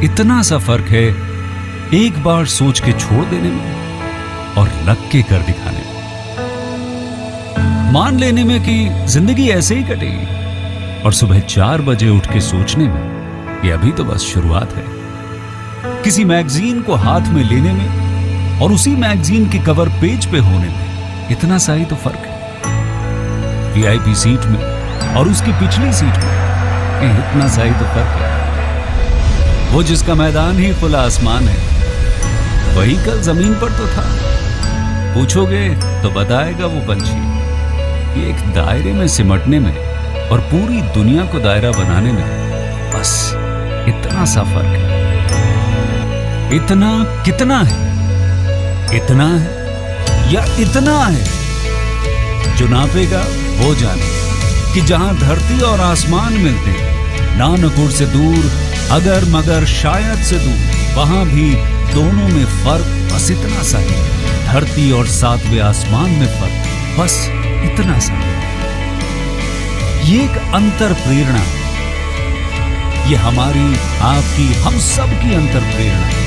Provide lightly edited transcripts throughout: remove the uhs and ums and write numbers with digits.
इतना सा फर्क है एक बार सोच के छोड़ देने में और लग के कर दिखाने में। मान लेने में कि जिंदगी ऐसे ही कटेगी और सुबह 4 बजे उठ के सोचने में ये अभी तो बस शुरुआत है। किसी मैगजीन को हाथ में लेने में और उसी मैगजीन के कवर पेज पे होने में इतना सा ही तो फर्क है। वीआईपी सीट में और उसकी पिछली सीट में इतना सा ही तो फर्क है। वो जिसका मैदान ही खुला आसमान है वही कल जमीन पर तो था। पूछोगे तो बताएगा वो पंछी। ये एक दायरे में सिमटने में और पूरी दुनिया को दायरा बनाने में बस इतना सा फर्क है। इतना कितना है? इतना है या इतना है? जो नापेगा वो जाने कि जहां धरती और आसमान मिलते हैं, नानपुर से दूर, अगर मगर शायद से दूर, वहां भी दोनों में फर्क बस इतना सा है। धरती और 7वें आसमान में फर्क बस इतना सा है। ये एक अंतर प्रेरणा है। ये हमारी, आपकी, हम सब की अंतर प्रेरणा है।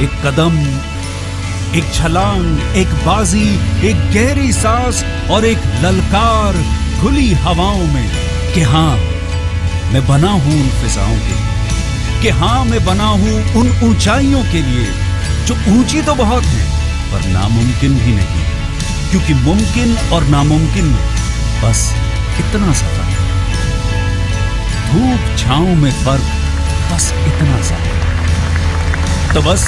एक कदम, एक छलांग, एक बाजी, एक गहरी सांस और एक ललकार खुली हवाओं में कि हाँ मैं बना हूं उन फिजाओं के लिए, कि हाँ मैं बना हूं उन ऊंचाइयों के लिए जो ऊंची तो बहुत है पर नामुमकिन भी नहीं, क्योंकि मुमकिन और नामुमकिन में बस इतना सा फर्क है। धूप छांव में फर्क बस इतना सा है। तो बस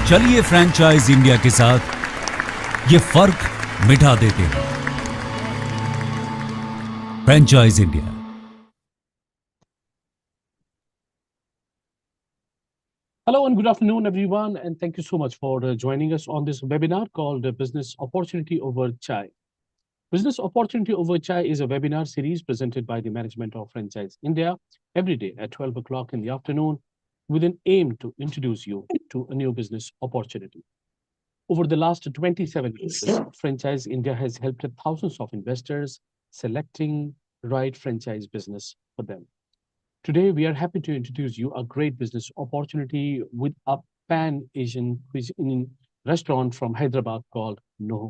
चलिए फ्रेंचाइज इंडिया के साथ ये फर्क मिटा देते हैं। Franchise India. Hello and good afternoon, everyone, and thank you so much for joining us on this webinar called Business Opportunity Over Chai. Business Opportunity Over Chai is a webinar series presented by the management of Franchise India every day at 12 o'clock in the afternoon with an aim to introduce you to a new business opportunity. Over the last 27 years, Franchise India has helped thousands of investors selecting right franchise business for them. Today, we are happy to introduce you a great business opportunity with a pan-Asian cuisine restaurant from Hyderabad called NOHO.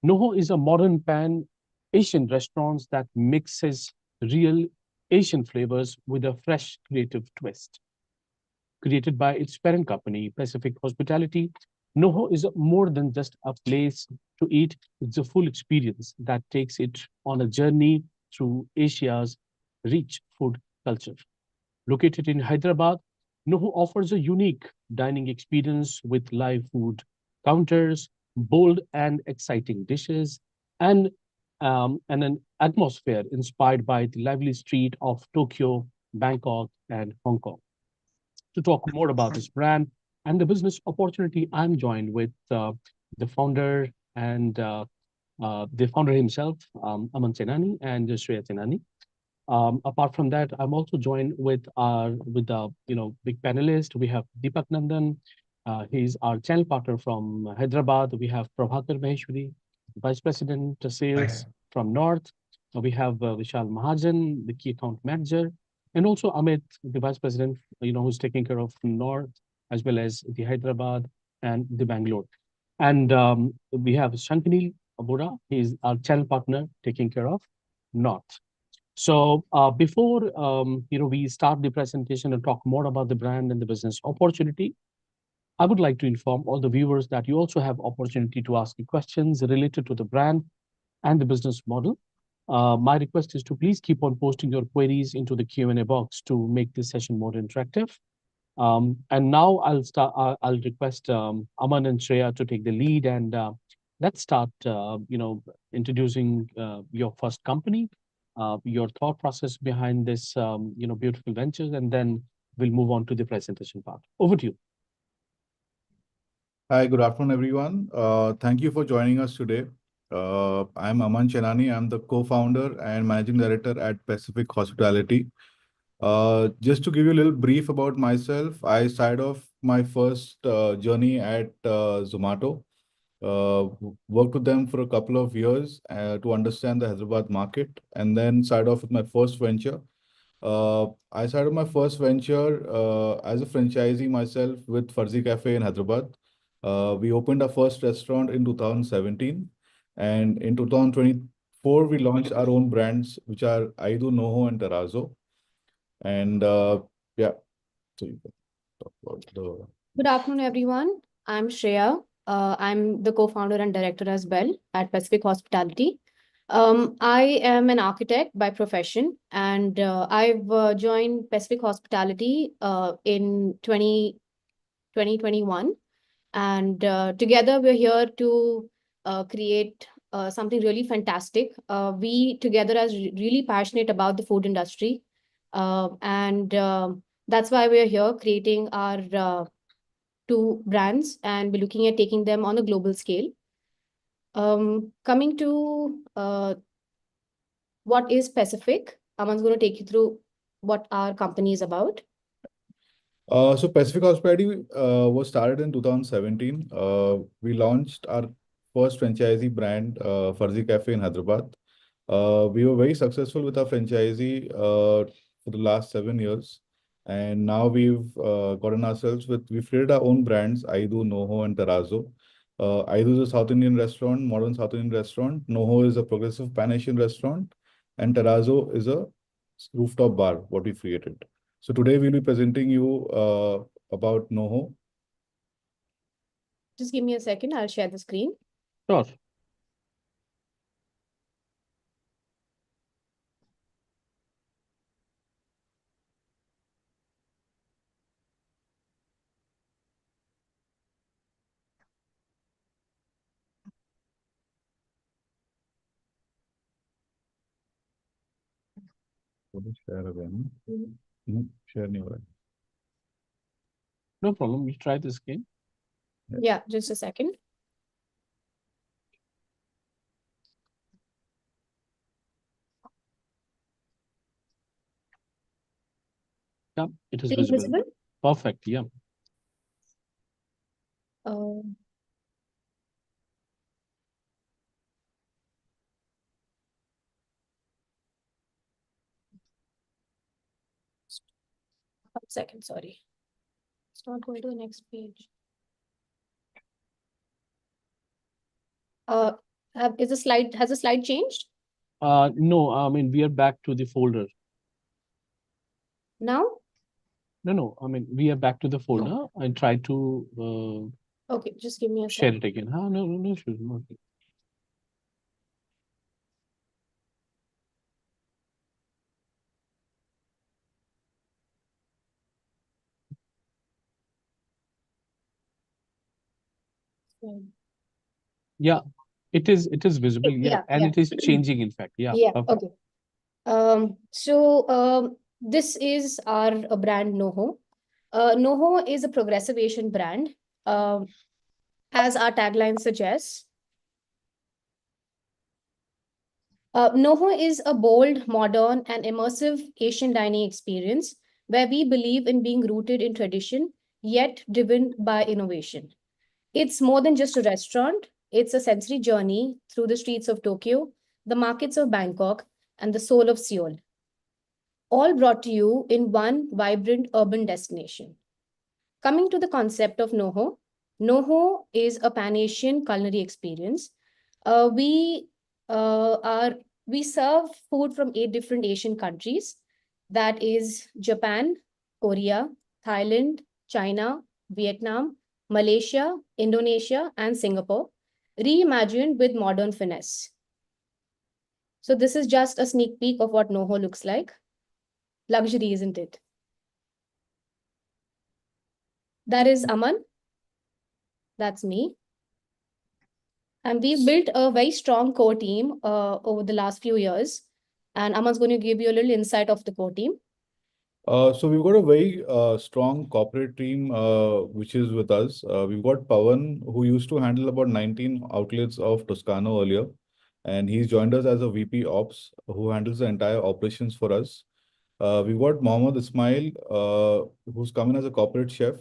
NOHO is a modern pan-Asian restaurant that mixes real Asian flavors with a fresh creative twist. Created by its parent company, Pacific Hospitality, NOHO is more than just a place to eat. It's a full experience that takes it on a journey through Asia's rich food culture. Located in Hyderabad, NOHO offers a unique dining experience with live food counters, bold and exciting dishes, and an atmosphere inspired by the lively street of Tokyo, Bangkok, and Hong Kong. To talk more about this brand and the business opportunity, I'm joined with the founder and the founder himself, Aman Chenani and Shreya Chenani. Apart from that, I'm also joined with the big panelist. We have Deepak Nandan. He's our channel partner from Hyderabad. We have Prabhakar Maheshwari, Vice President Sales from North. We have Vishal Mahajan, the key account manager, and also Amit, the Vice President, who's taking care of North as well as the Hyderabad and the Bangalore. And we have Shankini Abura. He's our channel partner taking care of North. So before we start the presentation and talk more about the brand and the business opportunity, I would like to inform all the viewers that you also have opportunity to ask questions related to the brand and the business model. My request is to please keep on posting your queries into the Q&A box to make this session more interactive. And now I'll start. I'll request Aman and Shreya to take the lead, and let's start. Introducing your first company, your thought process behind this, beautiful ventures, and then we'll move on to the presentation part. Over to you. Hi, good afternoon, everyone. Thank you for joining us today. I'm Aman Chenani. I'm the co-founder and managing director at Pacific Hospitality. Just to give you a little brief about myself, I started off my first journey at Zomato. Worked with them for a couple of years to understand the Hyderabad market, and then started off with my first venture, I started my first venture as a franchisee myself with Farzi Cafe in Hyderabad. We opened our first restaurant in 2017, and in 2024 we launched our own brands, which are Aidu, NOHO, and Terazo. And yeah, so you can talk about the. Good afternoon, everyone. I'm Shreya. I'm the co-founder and director as well at Pacific Hospitality. I am an architect by profession, and I've joined Pacific Hospitality in 2021. And together we're here to create something really fantastic. We together are really passionate about the food industry. And that's why we're here creating our two brands, and we're looking at taking them on a global scale. Coming to what is Pacific, Aman's going to take you through what our company is about. So Pacific Hospitality was started in 2017. We launched our first franchisee brand, Farzi Cafe in Hyderabad. We were very successful with our franchisee for the last 7 years. And now we've gotten ourselves we've created our own brands, Aidu, NOHO, and Terazo. Aidu is a South Indian restaurant, modern South Indian restaurant. NOHO is a progressive Pan-Asian restaurant. And Terazo is a rooftop bar, what we created. So today we'll be presenting you about NOHO. Just give me a second, I'll share the screen. Sure. Share again. Share new. No problem. We try this again. Yeah, just a second. Yeah, it is Screen visible. visible? Perfect. Yeah. One second, sorry. It's not going to the next page. Has the slide changed No, I mean, we are back to the folder. now? No, I mean, we are back to the folder and try to Okay, just give me a share second. it again. No, sure. No. Yeah, it is visible. Yeah, and yeah. it is changing, in fact. Yeah. Yeah, Perfect. okay. This is our brand NOHO. NOHO is a progressive Asian brand. As our tagline suggests, NOHO is a bold, modern, and immersive Asian dining experience where we believe in being rooted in tradition, yet driven by innovation. It's more than just a restaurant. It's a sensory journey through the streets of Tokyo, the markets of Bangkok, and the soul of Seoul, all brought to you in one vibrant urban destination. Coming to the concept of NOHO, NOHO is a Pan-Asian culinary experience. We serve food from 8 different Asian countries. That is Japan, Korea, Thailand, China, Vietnam, Malaysia, Indonesia, and Singapore, reimagined with modern finesse. So this is just a sneak peek of what NOHO looks like. Luxury, isn't it? That is Aman. That's me. And we've built a very strong core team over the last few years. And Aman's going to give you a little insight of the core team. So we've got a very strong corporate team which is with us. We've got Pawan, who used to handle about 19 outlets of Toscano earlier. And he's joined us as a VP Ops, who handles the entire operations for us. We've got Mohammed Ismail, who's come in as a corporate chef.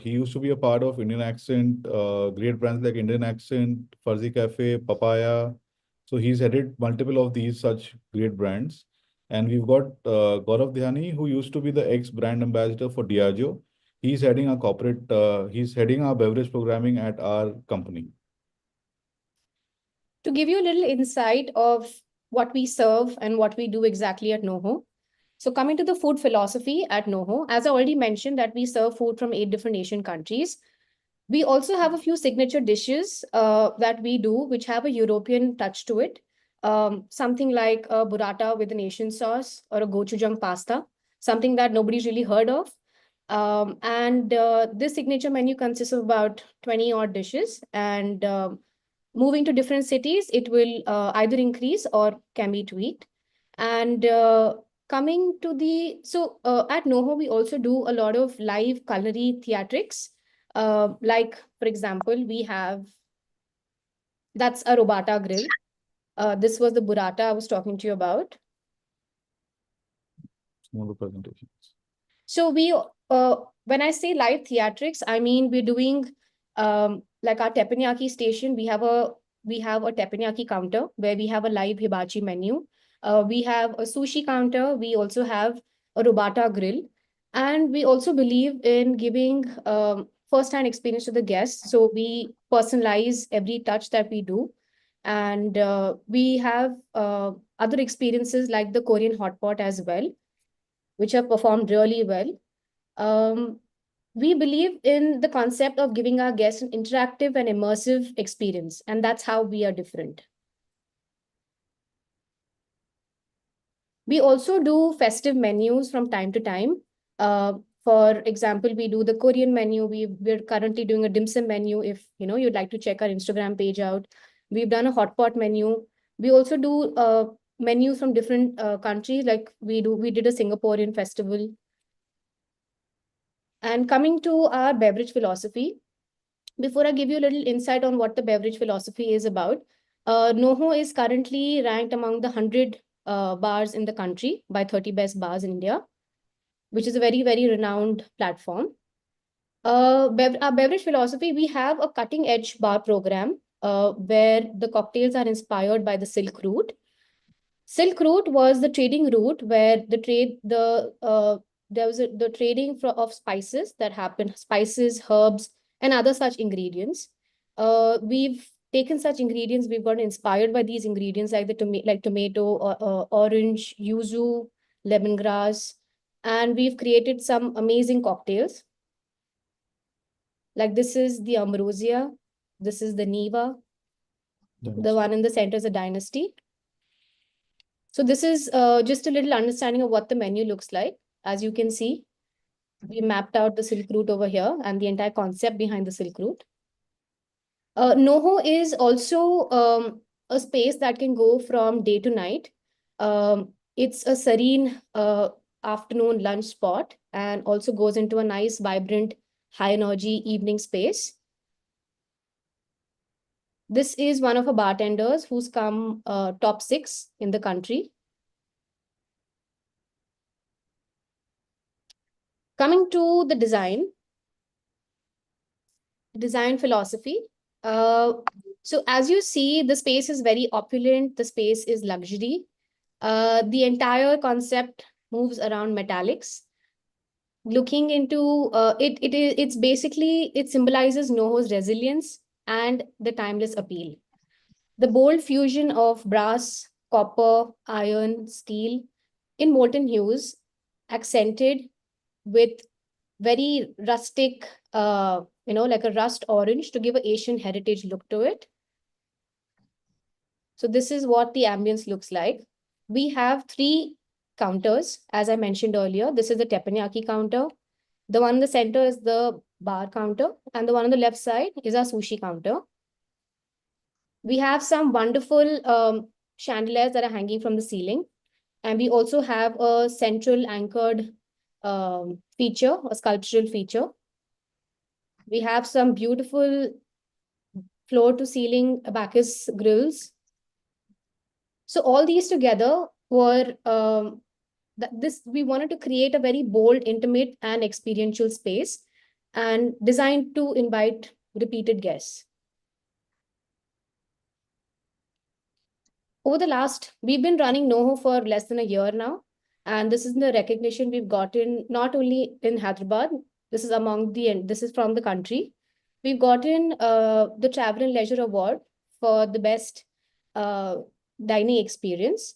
He used to be a part of Indian Accent, great brands like Indian Accent, Farzi Cafe, Papaya. So he's headed multiple of these such great brands. And we've got Gaurav Dhyani, who used to be the ex-brand ambassador for Diageo. He's heading our he's heading our beverage programming at our company. To give you a little insight of what we serve and what we do exactly at NOHO. So coming to the food philosophy at NOHO, as I already mentioned that we serve food from 8 different Asian countries. We also have a few signature dishes that we do, which have a European touch to it. Something like a burrata with an Asian sauce or a gochujang pasta, something that nobody's really heard of. This signature menu consists of about 20 odd dishes, and moving to different cities, it will either increase or can be tweaked. And coming to the, so at NOHO, we also do a lot of live culinary theatrics. Like, for example, we have, that's a robata grill. This was the burrata I was talking to you about. Smaller presentations. So when I say live theatrics, I mean we're doing like our teppanyaki station. We have a teppanyaki counter where we have a live hibachi menu. We have a sushi counter. We also have a robata grill, and we also believe in giving first-hand experience to the guests. So we personalize every touch that we do, and we have other experiences like the Korean hot pot as well, which have performed really well. We believe in the concept of giving our guests an interactive and immersive experience, and that's how we are different. We also do festive menus from time to time. For example, we do the Korean menu. We're currently doing a dim sum menu. If you'd like to check our Instagram page out, we've done a hot pot menu. We also do menus from different countries. Like we did a Singaporean festival. And coming to our beverage philosophy, before I give you a little insight on what the beverage philosophy is about, NOHO is currently ranked among the 100 bars in the country by 30 best bars in India, which is a very, very renowned platform. Our beverage philosophy, we have a cutting edge bar program where the cocktails are inspired by the Silk Route. Silk Route was the trading route where there was the trading of spices that happened, spices, herbs, and other such ingredients. We've taken such ingredients, we've got inspired by these ingredients like tomato, orange, yuzu, lemongrass, and we've created some amazing cocktails. Like this is the Ambrosia, this is the Niva, the one in the center is a Dynasty. So this is just a little understanding of what the menu looks like. As you can see, we mapped out the Silk Route over here and the entire concept behind the Silk Route. NOHO is also a space that can go from day to night. It's a serene afternoon lunch spot and also goes into a nice, vibrant, high energy evening space. This is one of our bartenders who's come top 6 in the country. Coming to the design philosophy. So as you see, the space is very opulent. The space is luxury. The entire concept moves around metallics. Looking into it symbolizes NOHO's resilience and the timeless appeal. The bold fusion of brass, copper, iron, steel in molten hues, accented with very rustic, like a rust orange to give an Asian heritage look to it. So this is what the ambience looks like. We have 3 counters, as I mentioned earlier. This is the teppanyaki counter. The one in the center is the bar counter, and the one on the left side is our sushi counter. We have some wonderful chandeliers that are hanging from the ceiling. And we also have a central anchored feature, a sculptural feature. We have some beautiful floor to ceiling Bacchus grills. So all these together were, we wanted to create a very bold, intimate and experiential space and designed to invite repeated guests. We've been running NOHO for less than a year now. And this is the recognition we've gotten not only in Hyderabad, this is this is from the country. We've gotten the Travel and Leisure Award for the best dining experience.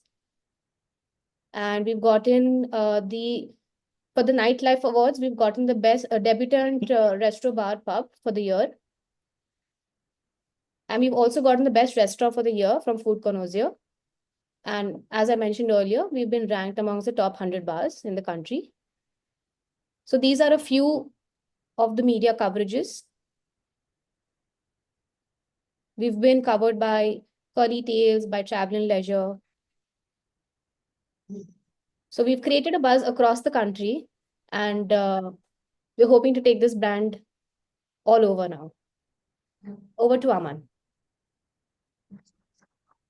And we've gotten for the Nightlife Awards, we've gotten the best debutant restaurant bar pub for the year. And we've also gotten the best restaurant for the year from Food Connoisseur. And as I mentioned earlier, we've been ranked amongst the top 100 bars in the country. So these are a few of the media coverages. We've been covered by Curly Tales, by Travel and Leisure. So we've created a buzz across the country, and we're hoping to take this brand all over now. Over to Aman.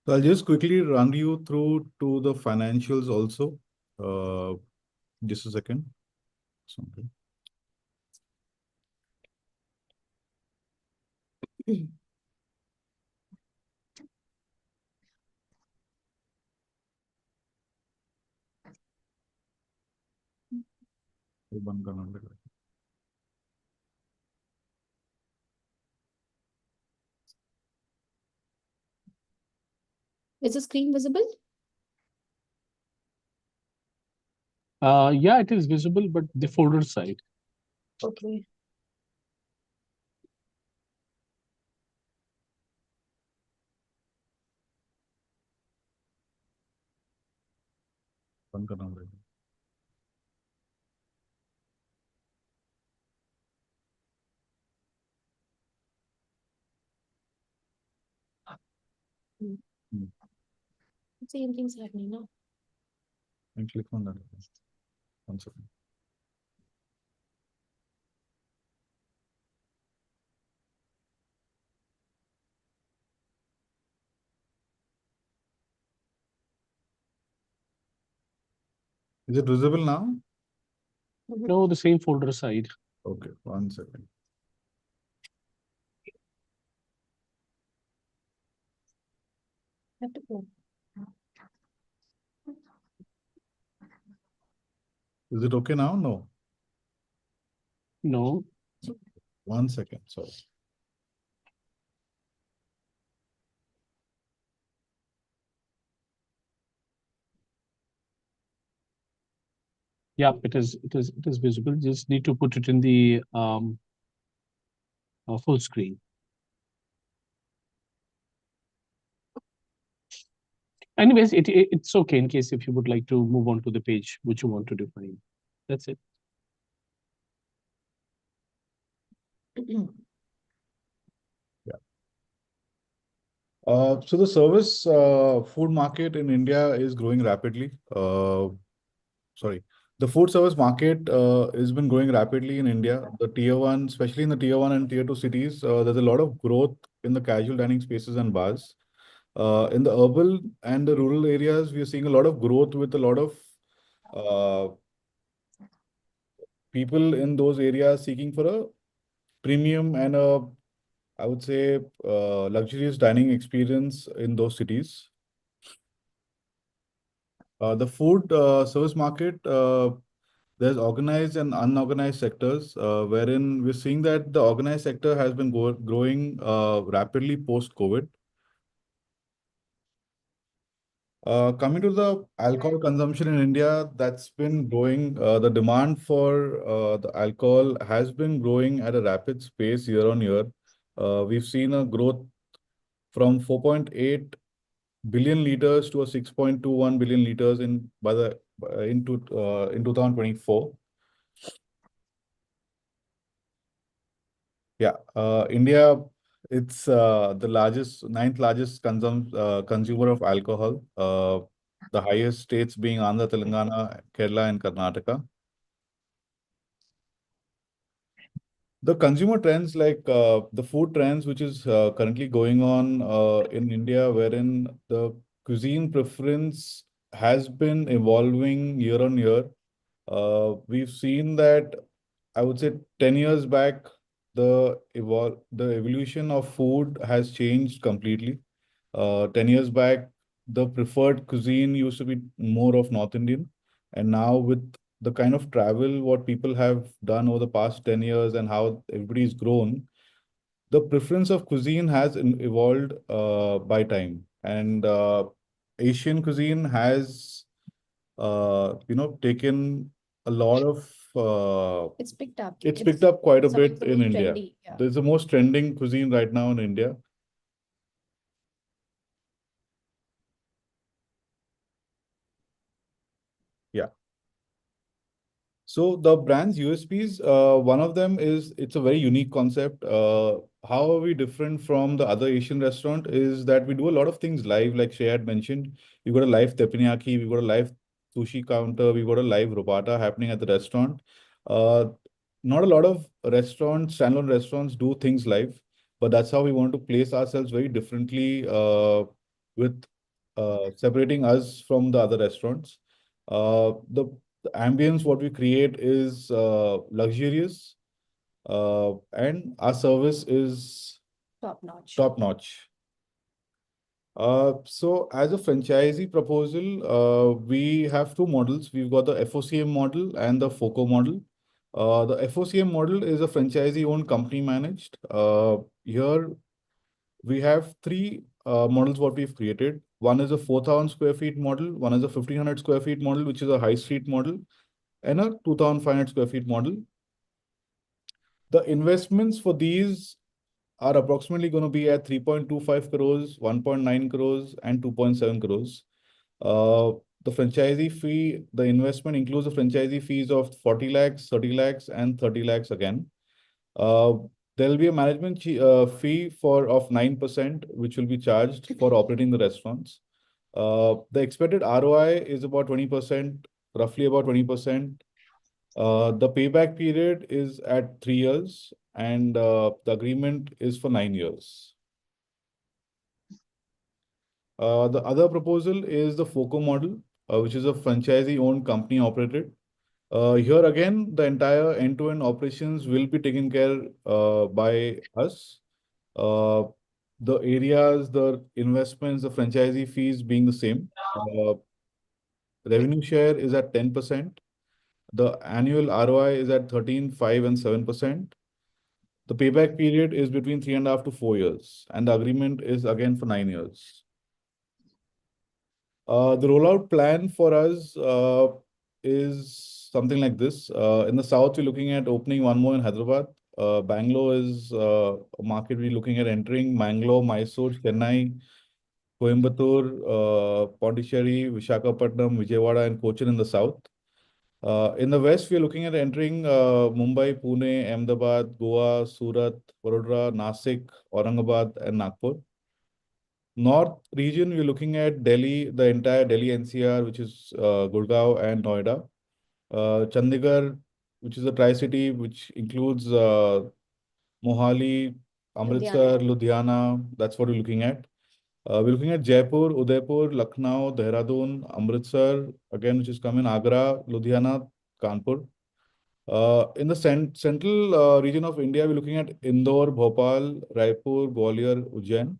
So I'll just quickly run you through to the financials also. Just a second. Sorry. बंद करना पड़ेगा। Is the screen visible? Yeah, it is visible, but the folder side. Okay. बंद करना पड़ेगा। Same thing's happening now. And click on that. 1 second. Is it visible now? No, the same folder side. Okay, 1 second. Have to go. Is it okay now? No. No. 1 second. Sorry. Yeah, it is visible. Just need to put it in the full screen. Anyways, it's okay in case if you would like to move on to the page which you want to define. That's it. So the service food market in India is growing rapidly. The food service market has been growing rapidly in India. The tier one, especially in the tier one and tier two cities, there's a lot of growth in the casual dining spaces and bars. In the urban and the rural areas, we are seeing a lot of growth with a lot of people in those areas seeking for a premium and I would say, luxurious dining experience in those cities. The food service market, there's organized and unorganized sectors, wherein we're seeing that the organized sector has been growing rapidly post-COVID. Coming to the alcohol consumption in India, that's been growing. The demand for the alcohol has been growing at a rapid pace year on year. We've seen a growth from 4.8 billion liters to a 6.21 billion liters in 2024. Yeah, India, it's the ninth largest consumer of alcohol. The highest states being Andhra, Telangana, Kerala, and Karnataka. The consumer trends, like the food trends, which is currently going on in India, wherein the cuisine preference has been evolving year on year. We've seen that, I would say 10 years back, the evolution of food has changed completely. 10 years back, the preferred cuisine used to be more of North Indian. And now with the kind of travel what people have done over the past 10 years and how everybody's grown, the preference of cuisine has evolved by time. And Asian cuisine has, taken a lot of, It's picked up. it's picked up quite a some of bit the in most India. trendy, yeah. There's the most trending cuisine right now in India. Yeah. So the brand's USPs, one of them is it's a very unique concept. How are we different from the other Asian restaurant is that we do a lot of things live, like Shrey had mentioned. We've got a live teppanyaki, we've got a live sushi counter, we've got a live robata happening at the restaurant. Uh, Not a lot of restaurants, standalone restaurants do things live, but that's how we want to place ourselves very differently with separating us from the other restaurants. The ambience what we create is luxurious, and our service is Top notch. top notch. So as a franchisee proposal, we have two models. We've got the FOCM model and the FOCO model. The FOCM model is a franchisee-owned company managed. Here we have three models what we've created. One is a 4,000 square feet model, one is a 1,500 square feet model, which is a high street model, and a 2,500 square feet model. The investments for these are approximately going to be at 3.25 crores, 1.9 crores, and 2.7 crores. The franchisee fee, the investment includes the franchisee fees of 40 lakhs, 30 lakhs, and 30 lakhs again. Uh, there will be a management fee for of 9%, which will be charged for operating the restaurants. The expected ROI is about 20%, roughly about 20%. The payback period is at 3 years, and the agreement is for 9 years. The other proposal is the FOCO model, which is a franchisee-owned company operated. Here again, the entire end-to-end operations will be taken care by us. Uh, the areas, the investments, the franchisee fees being the same. Revenue share is at 10%. The annual ROI is at 13, 5, and 7%. The payback period is between 3.5 to 4 years, and the agreement is again for 9 years. The rollout plan for us is something like this. In the south, we're looking at opening one more in Hyderabad. Bangalore is a market we're looking at entering. Mangalore, Mysore, Chennai, Coimbatore, Pondicherry, Visakhapatnam, Vijayawada, and Cochin in the south. In the west, we're looking at entering Mumbai, Pune, Ahmedabad, Goa, Surat, Vadodara, Nasik, Aurangabad, and Nagpur. North region, we're looking at Delhi, the entire Delhi NCR, which is Gurgaon and Noida. Chandigarh, which is a tri-city, which includes Mohali, Amritsar, Ludhiana. That's what we're looking at. We're looking at Jaipur, Udaipur, Lucknow, Dehradun, Amritsar, again, which is coming, Agra, Ludhiana, Kanpur. In the central region of India, we're looking at Indore, Bhopal, Raipur, Gwalior, Ujjain.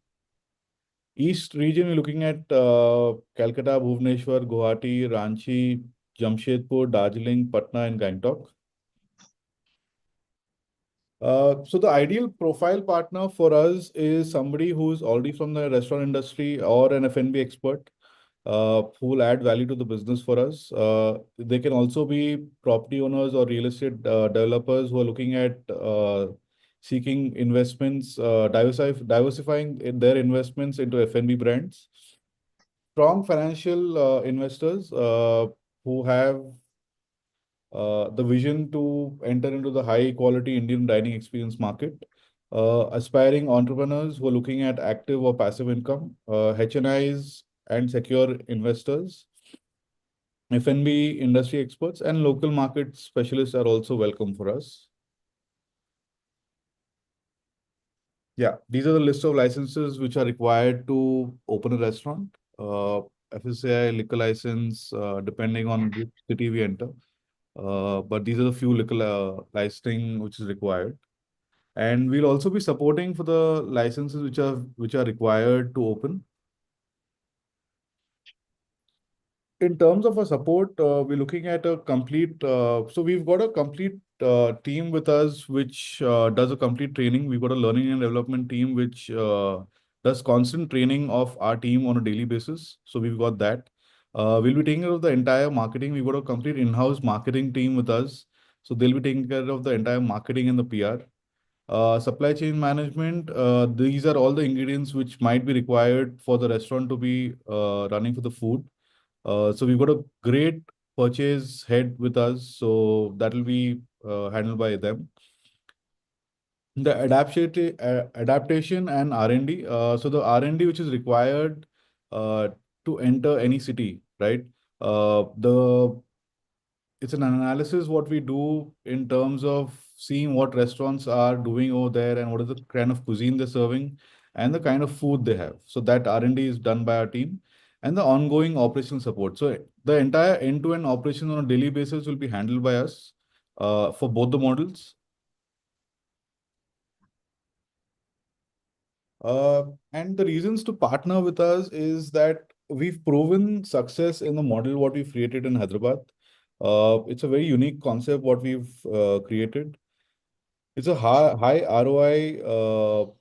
East region, we're looking at Calcutta, Bhubaneswar, Guwahati, Ranchi, Jamshedpur, Darjeeling, Patna, and Gangtok. So the ideal profile partner for us is somebody who's already from the restaurant industry or an F&B expert who will add value to the business for us. They can also be property owners or real estate developers who are looking at seeking investments, diversifying their investments into F&B brands. Strong financial investors who have the vision to enter into the high quality Indian dining experience market. Aspiring entrepreneurs who are looking at active or passive income, HNIs and secure investors, F&B industry experts, and local market specialists are also welcome for us. Yeah, these are the list of licenses which are required to open a restaurant. FSAI liquor license, depending on which city we enter. But these are the few liquor licensing which is required. And we'll also be supporting for the licenses which are required to open. In terms of a support, we're looking at a complete, so we've got a complete team with us, which does a complete training. We've got a learning and development team, which does constant training of our team on a daily basis. So we've got that. We'll be taking care of the entire marketing. We've got a complete in-house marketing team with us. So they'll be taking care of the entire marketing and the PR. Supply chain management, these are all the ingredients which might be required for the restaurant to be running for the food. So we've got a great purchase head with us, so that will be handled by them. The adaptation and R&D. So the R&D which is required to enter any city, right? The It's an analysis what we do in terms of seeing what restaurants are doing over there and what is the kind of cuisine they're serving and the kind of food they have. So that R&D is done by our team and the ongoing operational support. So the entire end-to-end operation on a daily basis will be handled by us for both the models. And the reasons to partner with us is that we've proven success in the model what we've created in Hyderabad. It's a very unique concept what we've created. It's a high ROI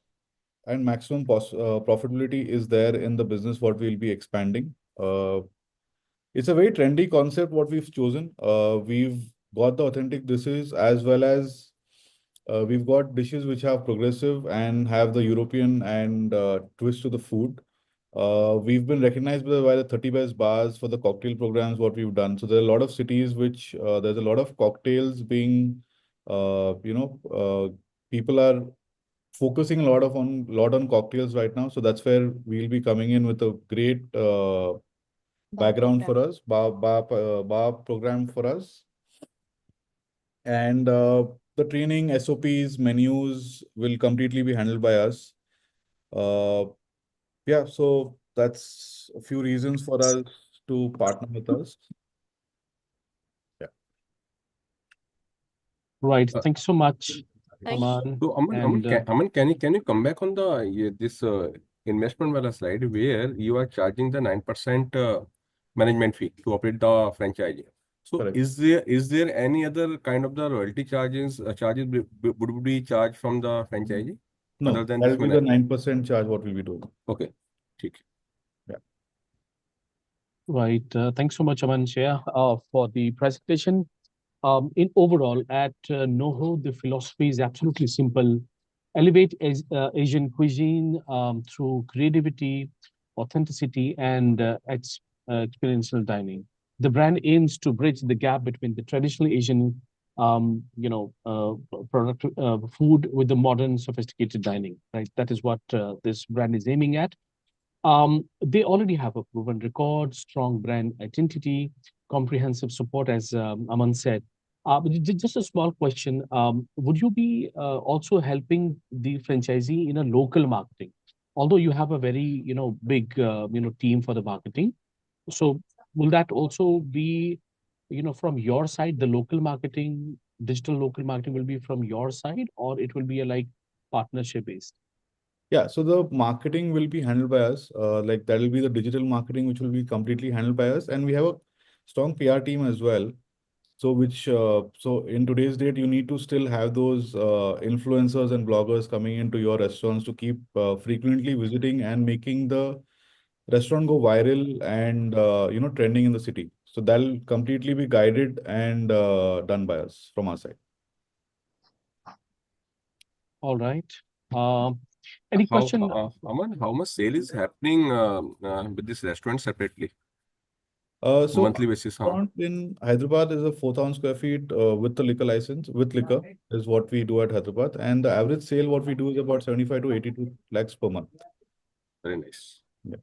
and maximum profitability is there in the business what we'll be expanding. It's a very trendy concept what we've chosen. We've got the authentic dishes as well as we've got dishes which have progressive and have the European and twist to the food. We've been recognized by the 30 best bars for the cocktail programs what we've done. So there are a lot of cities which there's a lot of cocktails being, people are focusing a lot on cocktails right now. So that's where we'll be coming in with a great background for us, bar program for us. And the training, SOPs, menus will completely be handled by us. Yeah, so that's a few reasons for us to partner with us. Yeah. Right. Thanks so much, Thank you. Aman. So, And Aman, can you come back on this investment wala slide where you are charging the 9% management fee to operate the franchise? So, Correct. is there any other kind of the royalty would be charged from the franchisee No, other than that'll this be the 9% charge what we'll be doing. Okay, ठीक. right. Thanks so much, Aman Shea, for the presentation. In overall, at NOHO, the philosophy is absolutely simple. Elevate Asian cuisine through creativity, authenticity, and experiential dining. The brand aims to bridge the gap between the traditional Asian, product food with the modern, sophisticated dining. Right, that is what this brand is aiming at. They already have a proven record, strong brand identity, comprehensive support, as Aman said. But just a small question. Would you be also helping the franchisee in a local marketing? Although you have a very, big, team for the marketing. So will that also be, from your side, the local marketing, digital local marketing will be from your side, or it will be a like partnership based? Yeah, so the marketing will be handled by us. Like that will be the digital marketing, which will be completely handled by us. And we have a strong PR team as well. So in today's date, you need to still have those influencers and bloggers coming into your restaurants to keep frequently visiting and making the restaurant go viral and trending in the city. So that'll completely be guided and done by us from our side. All right. Any question? Aman, how much sale is happening with this restaurant separately? So Monthly basis, restaurant in Hyderabad is a 4,000 square feet with the liquor license, with liquor is what we do at Hyderabad. And the average sale what we do is about 75 to 82 lakhs per month. Very nice. Yeah.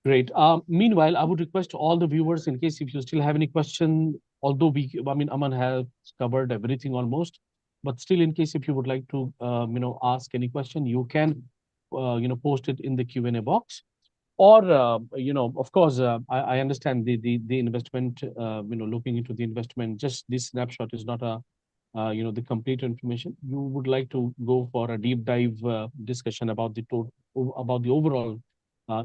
Great. Meanwhile, I would request all the viewers, in case if you still have any question, although Aman has covered everything almost, but still in case if you would like to, ask any question, you can, post it in the Q&A box. Or, of course, I understand the investment, looking into the investment, just this snapshot is not the complete information. You would like to go for a deep dive discussion about the overall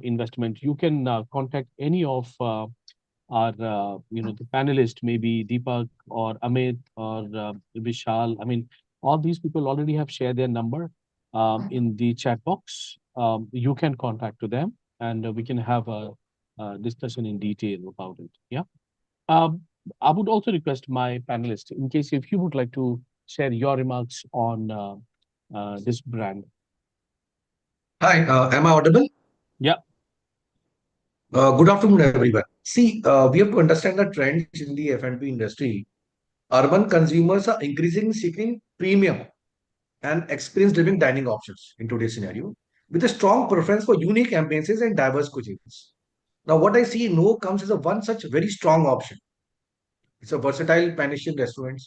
investment, you can contact any of our, the panelists, maybe Deepak or Amit or Vishal. I mean, all these people already have shared their number in the chat box. You can contact to them, and we can have a discussion in detail about it. Yeah. Um, I would also request my panelists, in case if you would like to share your remarks on this brand. Hi, am I audible? Yeah. Good afternoon, everyone. See, we have to understand the trends in the F&B industry. Urban consumers are increasingly seeking premium and experience-driven dining options in today's scenario, with a strong preference for unique ambiances and diverse cuisines. Now, what I see in No comes as a one such very strong option. It's a versatile pan-Asian restaurant.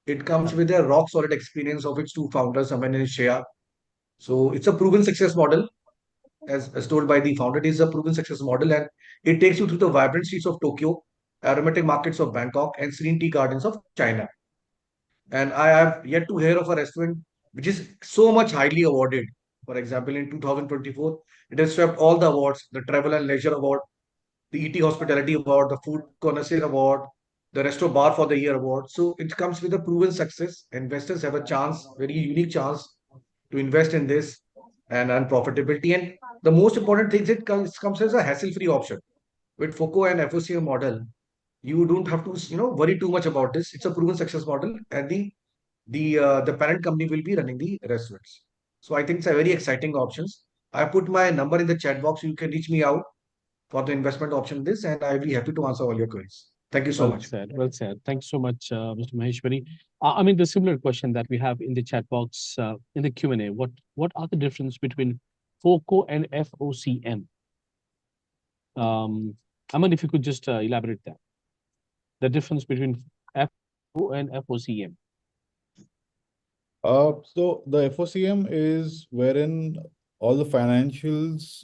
It comes with a rock-solid experience of its two founders, Aman and Shea. So it's a proven success model as told by the founder, it is a proven success model and it takes you through the vibrant streets of Tokyo, aromatic markets of Bangkok, and serene tea gardens of China. And I have yet to hear of a restaurant which is so much highly awarded. For example, in 2024, it has swept all the awards, the Travel and Leisure Award, the ET Hospitality Award, the Food Connoisseur Award, the Resto Bar for the Year Award. So it comes with a proven success. Investors have a chance, very unique chance to invest in this and earn profitability. And the most important thing is it comes as a hassle-free option. With FOCO and FOCM model, you don't have to worry too much about this. It's a proven success model, and the parent company will be running the restaurants. So I think it's a very exciting options. I put my number in the chat box. You can reach me out for the investment option this, and I'll be happy to answer all your queries. Thank you so Well much. said. Well said. Thanks so much, Mr. Maheshwari. I mean, the similar question that we have in the chat box in the Q&A. What are the difference between FOCO and FOCM? Aman, if you could just elaborate that. The difference between FOCO and FOCM. So the FOCM is wherein all the financials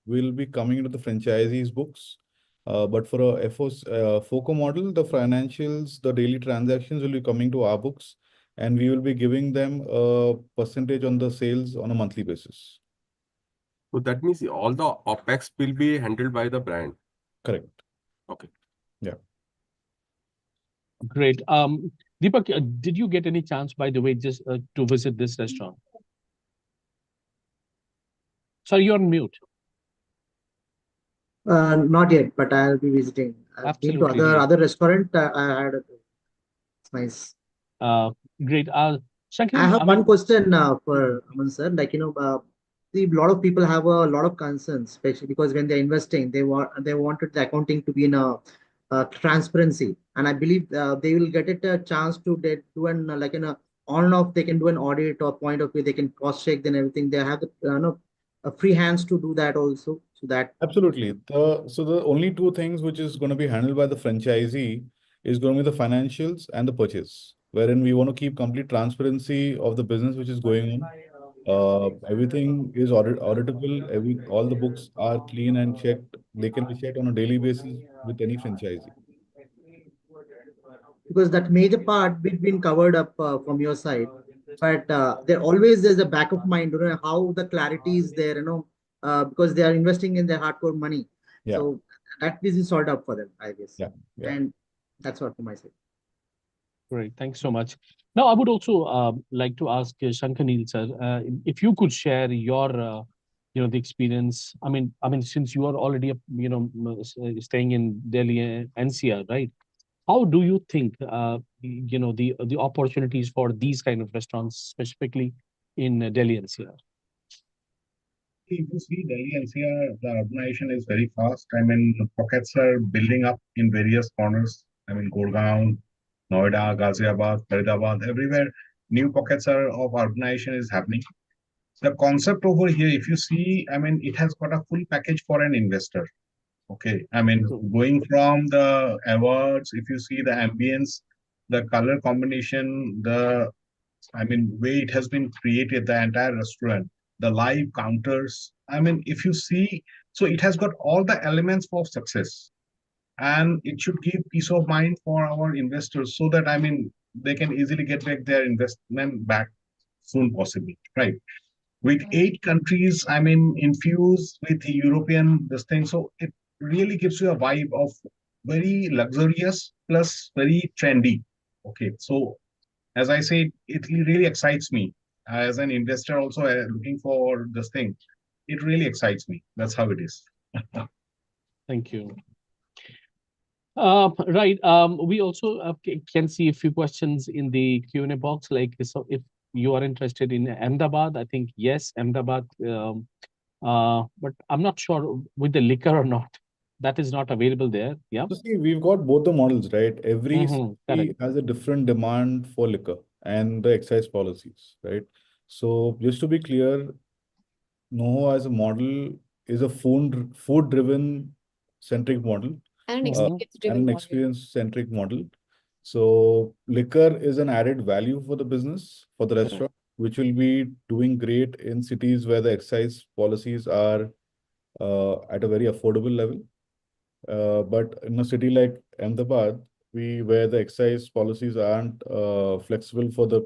will be coming into the franchisees' books. But for a FOCO model, the financials, the daily transactions will be coming to our books, and we will be giving them a percentage on the sales on a monthly basis. So that means all the OPEX will be handled by the brand. Correct. Okay. Yeah. Great. Deepak, did you get any chance, by the way, just to visit this restaurant? Sorry, you're on mute. Not yet, but I'll be visiting. I've been to Absolutely. other restaurant. I had it's nice. Great. Shankar, I have I one mean, question for Aman sir. Like see, a lot of people have a lot of concerns, especially because when they're investing, they wanted the accounting to be in a transparency, and I believe they will get it a chance to do an like in a on and off. They can do an audit or point of view. They can cross check and everything. They have the free hands to do that also. So that Absolutely. So the only two things which is going to be handled by the franchisee is going to be the financials and the purchase, wherein we want to keep complete transparency of the business which is going on. Everything is auditable. All the books are clean and checked. They can be checked on a daily basis with any franchisee. because that major part been covered up from your side, but there always is a back of mind, how the clarity is there, because they are investing in their hardcore money. Yeah. So that this is sorted out for them, I guess. Yeah. Yeah. And that's what for my side. great. Thanks so much. Now, I would also like to ask Shankar Neel, sir, if you could share your, the experience. I mean, since you are already, staying in Delhi NCR, right? How do you think, the opportunities for these kind of restaurants, specifically in Delhi NCR? If you see Delhi NCR, the urbanization is very fast. I mean, pockets are building up in various corners. I mean, Gurgaon, Noida, Ghaziabad, Faridabad, everywhere new pockets of urbanization is happening. The concept over here, if you see, I mean, it has got a full package for an investor. Okay, I mean, going from the awards, if you see the ambience, the color combination, way it has been created, the entire restaurant, the live counters. I mean, if you see, so it has got all the elements for success, and it should give peace of mind for our investors so that, I mean, they can easily get back their investment back soon possible, right? with 8 countries, I mean, infused with the European this thing. So it really gives you a vibe of very luxurious plus very trendy. Okay, so as I say, it really excites me as an investor. Also, looking for this thing, it really excites me. That's how it is. Thank you. Right. We also can see a few questions in the Q&A box. Like, so if you are interested in Ahmedabad, I think yes, Ahmedabad. But I'm not sure with the liquor or not. That is not available there. Yeah. So see, we've got both the models, right? Every Correct. city has a different demand for liquor and the excise policies, right? So just to be clear, NOHO as a model is a food driven centric model And an uh, Mhm. experience and driven an model. experience centric model. So liquor is an added value for the business, for the Correct. restaurant, which will be doing great in cities where the excise policies are at a very affordable level. But in a city like Ahmedabad, where the excise policies aren't flexible for the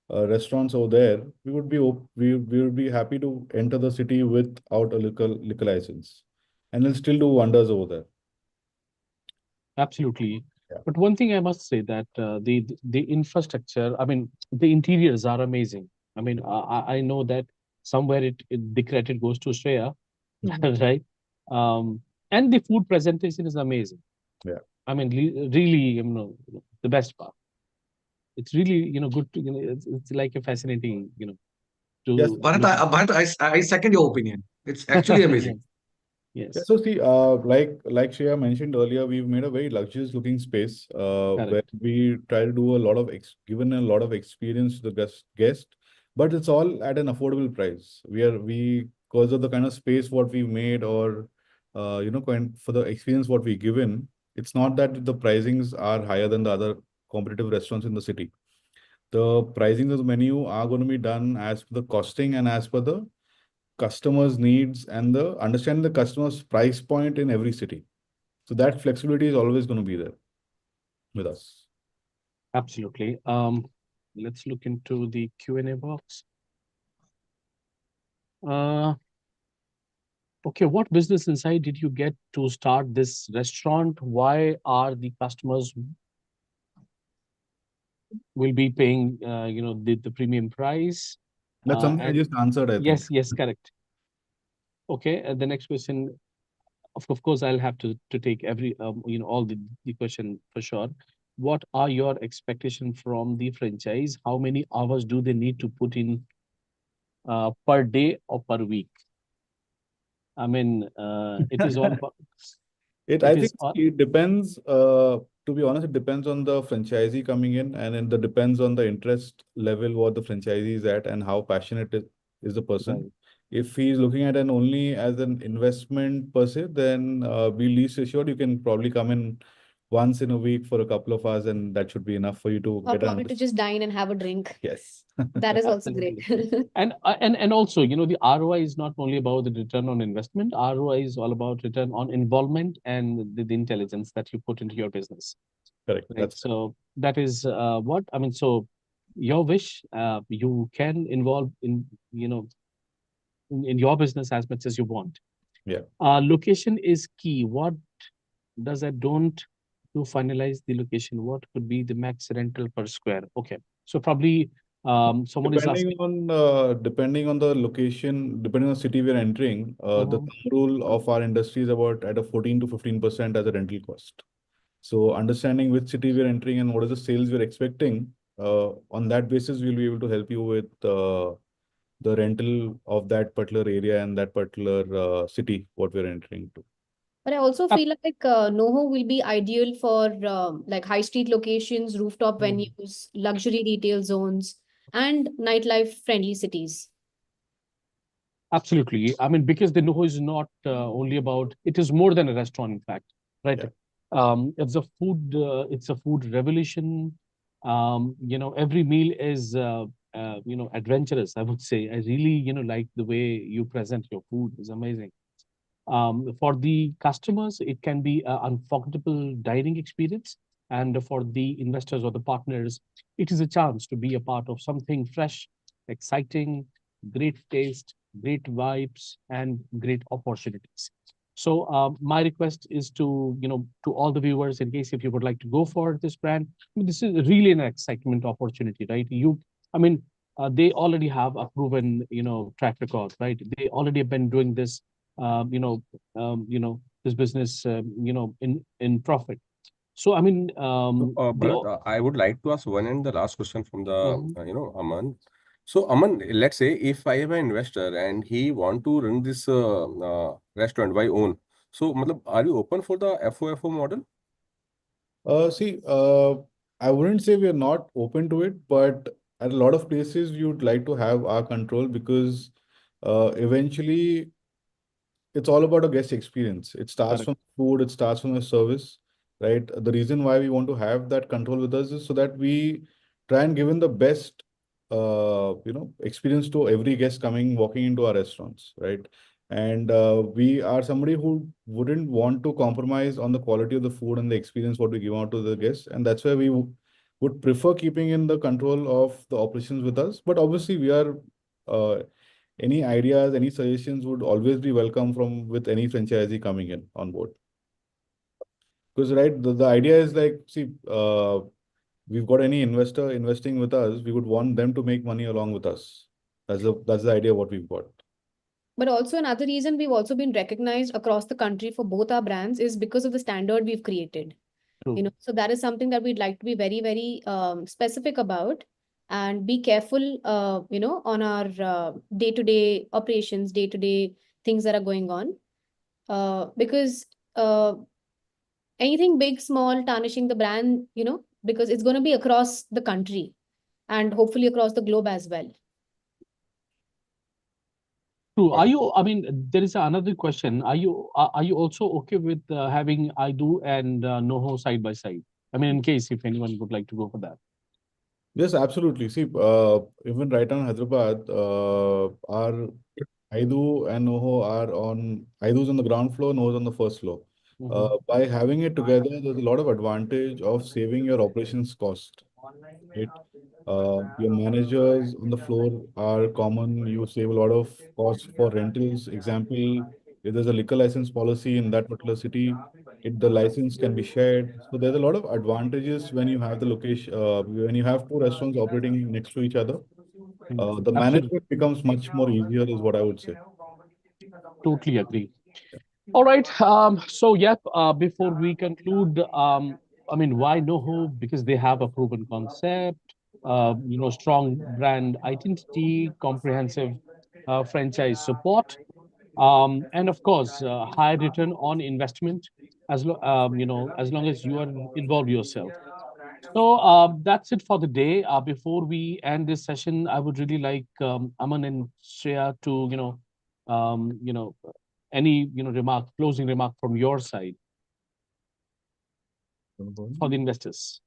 restaurants over there, we would be happy to enter the city without a liquor license, and it'll still do wonders over there. Absolutely. Yeah. But one thing I must say that the infrastructure, I mean, the interiors are amazing. I mean, I know that somewhere the credit goes to Shreya, right? Um, and the food presentation is amazing. Yeah. I mean, really, the best part. It's really, good to, it's like a fascinating, Yes. to Bharat, look at. I second your opinion. It's actually amazing. Yes. Yeah, Yes. so see, like Shreya mentioned earlier, we've made a very luxurious looking space where Correct. we try to do a lot of given a lot of experience to the guest, but it's all at an affordable price. We because of the kind of space what we've made, or for the experience what we given, it's not that the pricings are higher than the other competitive restaurants in the city. The pricing of the menu are going to be done as per the costing and as per the customers' needs and the understanding the customer's price point in every city. So that flexibility is always going to be there with us. Absolutely. Let's look into the Q&A box. Okay, what business insight did you get to start this restaurant? Why are the customers will be paying, the premium price? That's something I And just answered, I think. yes, correct. Okay, the next question, of course, I'll have to take every, all the question for sure. What are your expectations from the franchise? How many hours do they need to put in per day or per week? I mean, it is all about, I it think is all, it depends, to be honest, it depends on the franchisee coming in, and it depends on the interest level what the franchisee is at and how passionate is the person. right. If he's looking at an only as an investment per se, then be least assured you can probably come in once in a week for a couple of hours, and that should be enough for you to Or get an probably to understanding. just dine and have a drink. Yes. That is also great. Absolutely. And also, the ROI is not only about the return on investment. ROI is all about return on involvement and the intelligence that you put into your business. Correct. Right. That's So that is what I mean. So your wish, you can involve in your business as much as you want. yeah. Location is key. What does that don't to finalize the location? What could be the max rental per square? Okay. So probably someone is asking. Depending on the location, depending on the city we're entering, the Mhm. thumb rule of our industry is about at a 14 to 15% as a rental cost. So understanding which city we're entering and what is the sales we're expecting, on that basis, we'll be able to help you with the rental of that particular area and that particular city, what we're entering to. But I also feel like NOHO will be ideal for like high street locations, rooftop venues, luxury retail zones, and nightlife friendly cities. Absolutely. I mean, because the NOHO is not only about, it is more than a restaurant, in fact, right? Yeah. It's a food revolution. Every meal is, adventurous, I would say. I really, like the way you present your food is amazing. For the customers, it can be an unforgettable dining experience. And for the investors or the partners, it is a chance to be a part of something fresh, exciting, great taste, great vibes, and great opportunities. So my request is to, to all the viewers, in case if you would like to go for this brand, this is really an excitement opportunity, right? I mean, they already have a proven, track record, right? They already have been doing this, this business, in profit. So I mean, Bharat, I would like to ask one and the last question from the, Mhm. Aman. So, Aman, let's say if I have an investor and he want to run this restaurant by own, so, matlab, are you open for the FOFO model? See, I wouldn't say we are not open to it, but at a lot of places we would like to have our control because eventually it's all about a guest experience. It starts Correct. from food, it starts from the service, right? The reason why we want to have that control with us is so that we try and give in the best, experience to every guest coming, walking into our restaurants, right? And we are somebody who wouldn't want to compromise on the quality of the food and the experience what we give out to the guests, and that's why we would prefer keeping in the control of the operations with us. But obviously, we are any ideas, any suggestions would always be welcome from with any franchisee coming in on board. Because right, the idea is like, see, we've got any investor investing with us, we would want them to make money along with us. That's the idea what we've got. But also another reason we've also been recognized across the country for both our brands is because of the standard we've created. True. So that is something that we'd like to be very, very specific about and be careful, on our day-to-day operations, day-to-day things that are going on. Because anything big, small, tarnishing the brand, because it's going to be across the country and hopefully across the globe as well. True. I mean, there is another question. Are you also okay with having I do and NOHO side by side? I mean, in case if anyone would like to go for that. Yes, absolutely. See, even right now in Hyderabad, our Aidu and NOHO are on Aidu's on the ground floor, NOHO's on the first floor. Mhm. By having it together, there's a lot of advantage of saving your operations cost. Right? Your managers on the floor are common. You save a lot of costs for rentals. Example, if there's a liquor license policy in that particular city, the license can be shared. So there's a lot of advantages when you have the location, when you have two restaurants operating next to each other. The Absolutely. management becomes much more easier, is what I would say. Totally agree. All right. So yep, before we conclude, I mean, why NOHO? Because they have a proven concept, strong brand identity, comprehensive franchise support, and of course, high return on investment as long as you are involved yourself. So that's it for the day. Before we end this session, I would really like Aman and Shreya to, any closing remark from your side for the investors.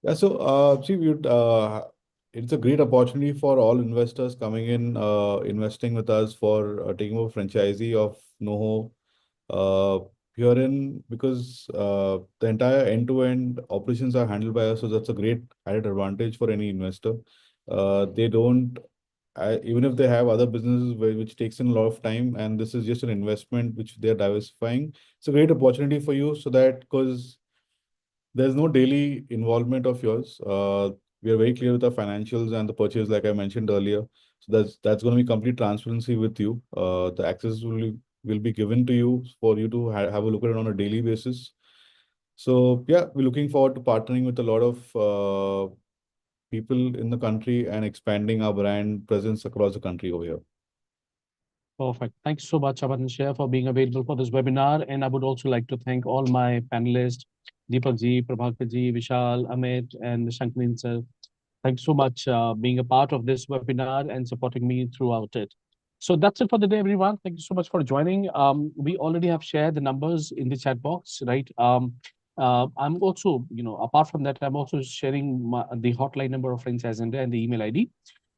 Yeah, so see, it's a great opportunity for all investors coming in, investing with us for taking over franchisee of NOHO. Herein, because the entire end-to-end operations are handled by us, so that's a great added advantage for any investor. They don't, even if they have other businesses which takes in a lot of time, and this is just an investment which they're diversifying. It's a great opportunity for you, so that because there's no daily involvement of yours. We are very clear with our financials and the purchase, like I mentioned earlier. So that's going to be complete transparency with you. The access will be given to you for you to have a look at it on a daily basis. So yeah, we're looking forward to partnering with a lot of people in the country and expanding our brand presence across the country over here. Perfect. Thanks so much, Aman and Shreya, for being available for this webinar. And I would also like to thank all my panelists, Deepak ji, Prabhakar ji, Vishal, Amit, and Shankanin sir. Thanks so much being a part of this webinar and supporting me throughout it. So that's it for the day, everyone. Thank you so much for joining. We already have shared the numbers in the chat box, right? I'm also, apart from that, I'm also sharing the hotline number of Franchise India and the email ID.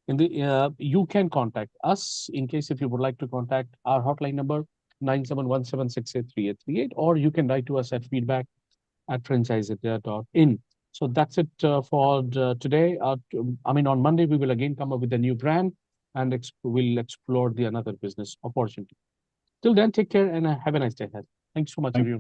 You can contact us in case if you would like to contact our hotline number 9717683838, or you can write to us at feedback@franchiseindia.in. So that's it for today. I mean, on Monday, we will again come up with a new brand. and we'll explore the another business opportunity. Till then, take care and have a nice day ahead. Thanks so much, Thank everyone. you.